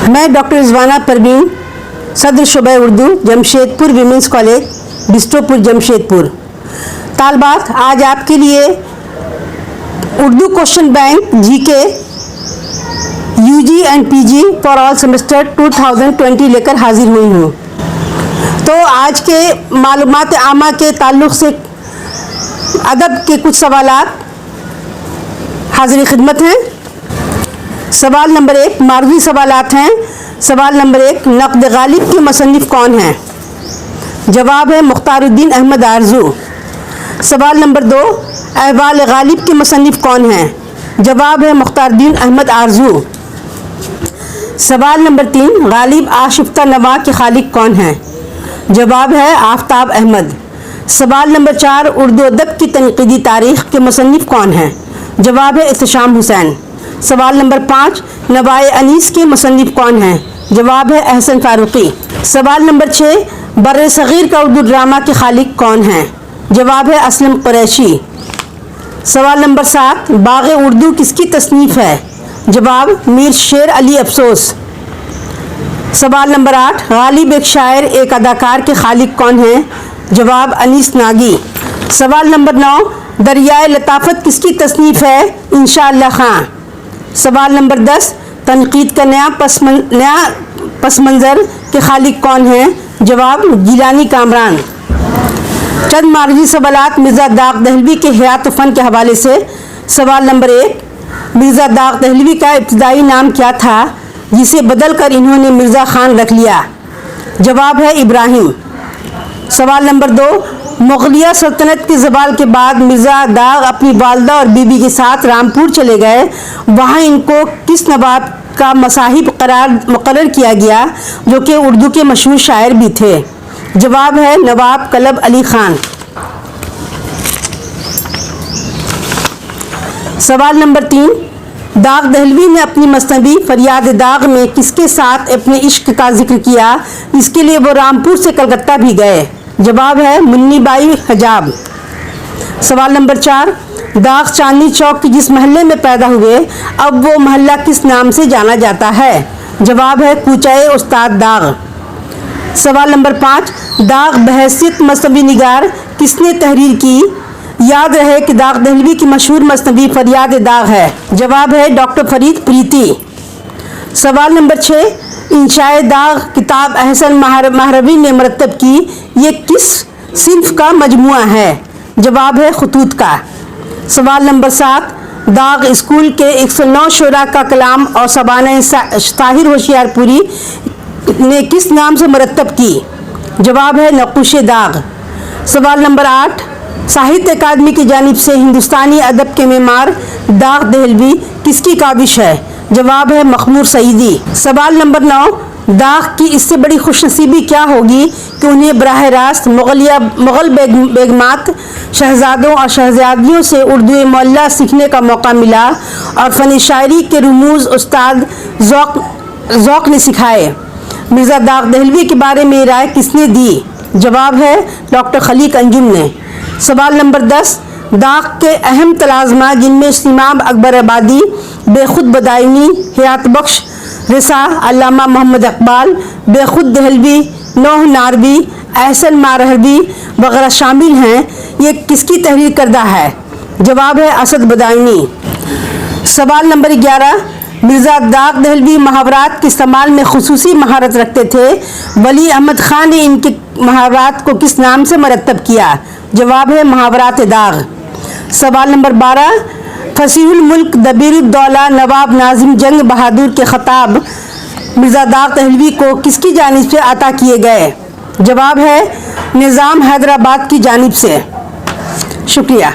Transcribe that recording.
मैं डॉक्टर रिजवाना परवीन, सदर शुबा उर्दू, जमशेदपुर विमेंस कॉलेज, बिस्ट्रोपुर, जमशेदपुर। तालबात, आज आपके लिए Urdu question bank GK UG and PG for all semester 2020 लेकर हाजिर हुई हूँ। तो आज के मालूमात आमा के ताल्लुक़ से अदब के कुछ सवालात हाजिर खिदमत हैं। सवाल नंबर 1 मार्वी सवालात हैं। सवाल नंबर 1, नक़्द गालिब के मुसन्निफ़ कौन हैं? जवाब है मुख्तारुद्दीन अहमद आरज़ू। सवाल नंबर 2, अहवाल गालिब के मुसन्निफ़ कौन हैं? जवाब है मुख्तारुद्दीन अहमद आरज़ू। सवाल नंबर 3, गालिब आशिफ्ता नवा के खालिक कौन हैं? जवाब है आफ्ताब अहमद। सवाल नंबर 4, उर्दू अदब की तनक़ीदी तारीख़ के मुसन्निफ़ कौन हैं? जवाब है इत्तिशाम हुसैन। सवाल नंबर 5, नवाए अनीस के मुसन्निफ़ कौन हैं? जवाब है अहसन फारूकी। सवाल नंबर 6, बर्रे सग़ीर का उर्दू ड्रामा के खालिक कौन हैं? जवाब है असलम कुरैशी। सवाल नंबर 7, बाग़ उर्दू किसकी तसनीफ़ है? जवाब मीर शेर अली अफसोस। सवाल नंबर 8, गालिब एक शायर एक अदाकार के खालिक कौन हैं? जवाब अनीस नागी। सवाल नंबर 9, दरियाए लताफ़त किसकी तसनीफ़ है? इंशाअल्लाह खां। सवाल नंबर 10, तनक़ीद का नया पस मंज़र के खालिक कौन हैं? जवाब गिलानी कामरान। चंद मार्जी सवालात मिर्ज़ा दाग़ दहलवी के हयात फ़न के हवाले से। सवाल नंबर 1, मिर्ज़ा दाग़ दहलवी का इब्तदाई नाम क्या था जिसे बदल कर इन्होंने मिर्ज़ा खान रख लिया? जवाब है इब्राहिम। सवाल नंबर 2, मुग़लिया सल्तनत के ज़वाल के बाद मिर्ज़ा दाग़ अपनी वालदा और बीबी के साथ रामपुर चले गए। वहाँ इनको किस नवाब का मसाहिब मुक़र्रर किया गया जो कि उर्दू के मशहूर शायर भी थे? जवाब है नवाब कलब अली ख़ान। सवाल नंबर 3, दाग़ दहलवी ने अपनी मसनवी फ़रियाद दाग़ में किसके साथ अपने इश्क का जिक्र किया? इसके लिए वो रामपुर से कलकत्ता भी गए। जवाब है मुन्नी बाई हजाब। सवाल नंबर 4, दाग़ चांदनी चौक के जिस महल्ले में पैदा हुए अब वो महल्ला किस नाम से जाना जाता है? जवाब है कूचाए उस्ताद दाग़। सवाल नंबर 5, दाग़ बहैसियत मसनवी निगार किसने तहरीर की? याद रहे कि दाग़ दहलवी की मशहूर मसनवी फ़रियाद दाग़ है। जवाब है डॉक्टर फरीद प्रीति। सवाल नंबर 6, इंशाए दाग़ किताब अहसन महरवी ने मरतब की, ये किस सिन्फ़ का मजमुआ है? जवाब है खुतूत का। सवाल नंबर 7, दाग़ स्कूल के 109 शुरा का कलाम और सबाना ताहिर होशियारपुरी ने किस नाम से मरतब की? जवाब है नक़ुश दाग़। सवाल नंबर 8, साहित्य अकादमी की जानिब से हिंदुस्तानी अदब के मेमार दाग़ दहलवी किसकी काविश है? जवाब है मखमूर सईदी। सवाल नंबर 9, दाग़ की इससे बड़ी खुशनसीबी क्या होगी कि उन्हें बराह रास्त मुग़ल बेगमात, शहज़ादों और शहज़ादियों से उर्दू मुअल्ला सीखने का मौका मिला और फ़न शायरी के रुमूज़ उस्ताद ज़ौक़ ने सिखाए। मिर्ज़ा दाग़ दहलवी के बारे में राय किसने दी? जवाब है डॉक्टर खलीक अंजुम ने। सवाल नंबर 10, दाग़ के अहम तलाज़मा जिनमें इमाम अकबर आबादी, बेखुद बदायूनी, हयात बख्श रिसा, अल्लामा मोहम्मद इकबाल, बेखुद दहलवी, नौह नारवी, अहसन मारहवी वगैरह शामिल हैं, ये किसकी तहरीर करदा है? जवाब है असद बदायूनी। सवाल नंबर 11, मिर्ज़ा दाग़ दहलवी मुहावरात के इस्तेमाल में खुसूसी महारत रखते थे। वली अहमद ख़ान ने इनके मुहावरात को किस नाम से मरतब किया? जवाब है मुहावरात दाग़। सवाल नंबर 12, फसीहुल मुल्क दबीरुद्दौला नवाब नाज़िम जंग बहादुर के ख़ताब मिर्ज़ा दाग़ दहलवी को किसकी जानिब से अता किए गए? जवाब है निज़ाम हैदराबाद की जानिब से। शुक्रिया।